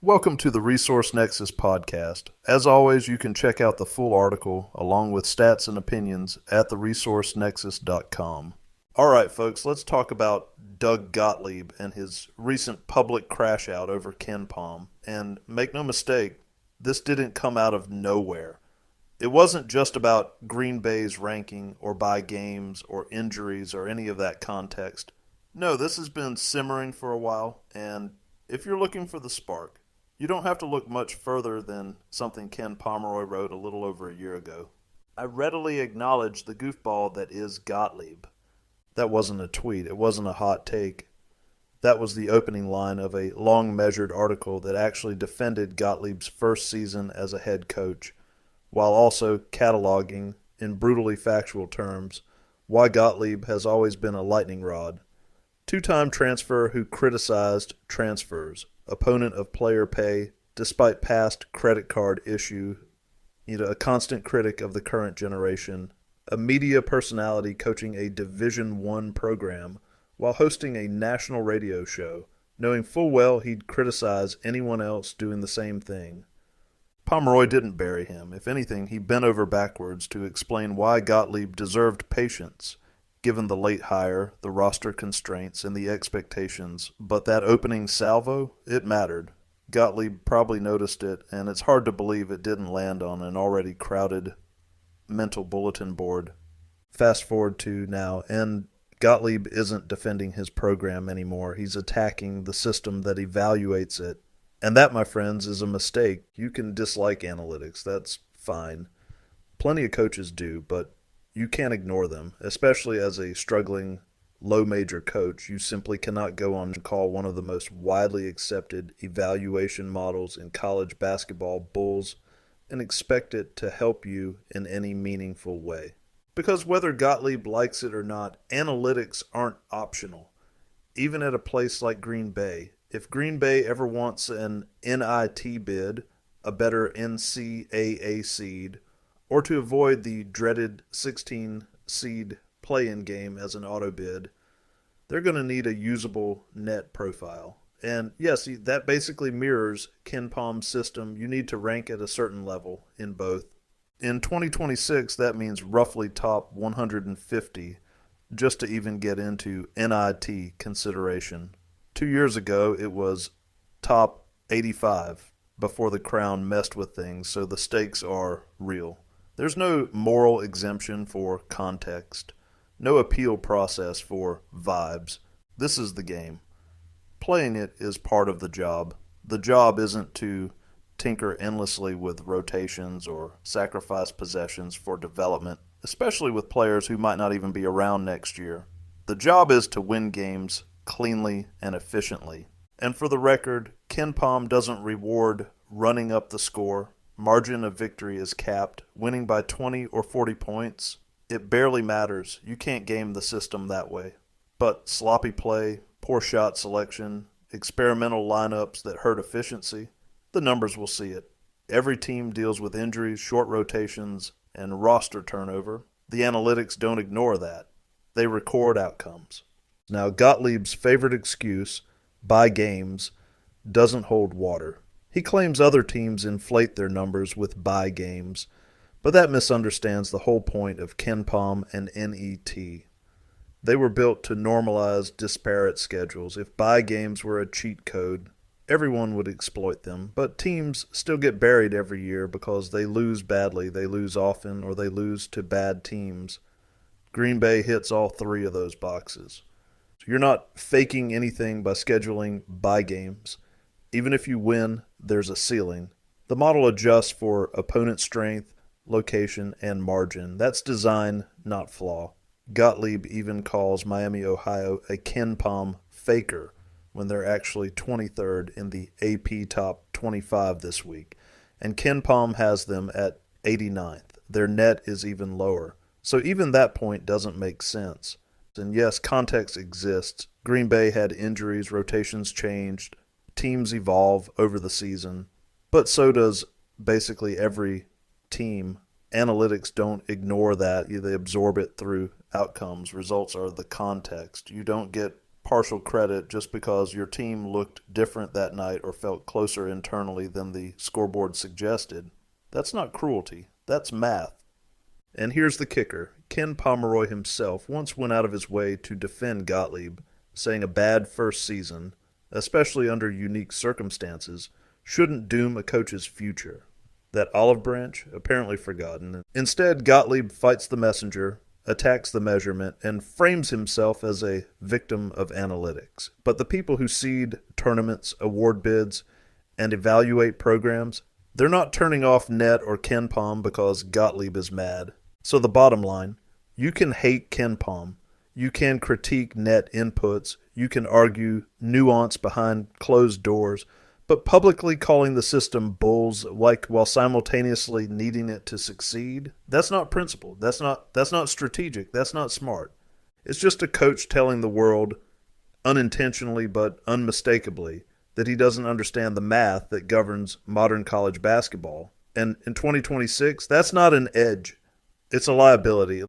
Welcome to the Resource Nexus podcast. As always, you can check out the full article along with stats and opinions at theresourcenexus.com. All right, folks, let's talk about Doug Gottlieb and his recent public crash out over KenPom. And make no mistake, this didn't come out of nowhere. It wasn't just about Green Bay's ranking or by games or injuries or any of that context. No, this has been simmering for a while, and if you're looking for the spark, you don't have to look much further than something Ken Pomeroy wrote a little over a year ago. I readily acknowledge the goofball that is Gottlieb. That wasn't a tweet. It wasn't a hot take. That was the opening line of a long-measured article that actually defended Gottlieb's first season as a head coach, while also cataloging, in brutally factual terms, why Gottlieb has always been a lightning rod. Two-time transfer who criticized transfers, opponent of player pay, despite past credit card issue, a constant critic of the current generation, a media personality coaching a Division I program while hosting a national radio show, knowing full well he'd criticize anyone else doing the same thing. Pomeroy didn't bury him. If anything, he bent over backwards to explain why Gottlieb deserved patience, given the late hire, the roster constraints, and the expectations. But that opening salvo, it mattered. Gottlieb probably noticed it, and it's hard to believe it didn't land on an already crowded mental bulletin board. Fast forward to now, and Gottlieb isn't defending his program anymore. He's attacking the system that evaluates it. And that, my friends, is a mistake. You can dislike analytics. That's fine. Plenty of coaches do, but you can't ignore them, especially as a struggling low-major coach. You simply cannot go on and call one of the most widely accepted evaluation models in college basketball bulls and expect it to help you in any meaningful way. Because whether Gottlieb likes it or not, analytics aren't optional. Even at a place like Green Bay, if Green Bay ever wants an NIT bid, a better NCAA seed, or to avoid the dreaded 16-seed play-in game as an auto bid, they're going to need a usable net profile. And yes, that basically mirrors KenPom's system. You need to rank at a certain level in both. In 2026, that means roughly top 150 just to even get into NIT consideration. 2 years ago, it was top 85 before the crown messed with things, so the stakes are real. There's no moral exemption for context, no appeal process for vibes. This is the game. Playing it is part of the job. The job isn't to tinker endlessly with rotations or sacrifice possessions for development, especially with players who might not even be around next year. The job is to win games cleanly and efficiently. And for the record, KenPom doesn't reward running up the score. Margin of victory is capped. Winning by 20 or 40 points, it barely matters. You can't game the system that way. But sloppy play, poor shot selection, experimental lineups that hurt efficiency, the numbers will see it. Every team deals with injuries, short rotations, and roster turnover. The analytics don't ignore that. They record outcomes. Now, Gottlieb's favorite excuse, by games, doesn't hold water. He claims other teams inflate their numbers with bye games, but that misunderstands the whole point of KenPom and NET. They were built to normalize disparate schedules. If bye games were a cheat code, everyone would exploit them, but teams still get buried every year because they lose badly, they lose often, or they lose to bad teams. Green Bay hits all three of those boxes. So you're not faking anything by scheduling bye games. Even if you win, there's a ceiling. The model adjusts for opponent strength, location, and margin. That's design, not flaw. Gottlieb even calls Miami, Ohio a KenPom faker when they're actually 23rd in the AP Top 25 this week. And KenPom has them at 89th. Their net is even lower. So even that point doesn't make sense. And yes, context exists. Green Bay had injuries, rotations changed, teams evolve over the season, but so does basically every team. Analytics don't ignore that. They absorb it through outcomes. Results are the context. You don't get partial credit just because your team looked different that night or felt closer internally than the scoreboard suggested. That's not cruelty. That's math. And here's the kicker. Ken Pomeroy himself once went out of his way to defend Gottlieb, saying a bad first season, especially under unique circumstances, shouldn't doom a coach's future. That olive branch, apparently forgotten. Instead, Gottlieb fights the messenger, attacks the measurement, and frames himself as a victim of analytics. But the people who seed tournaments, award bids, and evaluate programs, they're not turning off Net or KenPom because Gottlieb is mad. So the bottom line, you can hate KenPom, you can critique Net inputs, you can argue nuance behind closed doors, but publicly calling the system bulls, like while simultaneously needing it to succeed, that's not principled. That's not strategic. That's not smart. It's just a coach telling the world, unintentionally but unmistakably, that he doesn't understand the math that governs modern college basketball. And in 2026, that's not an edge. It's a liability.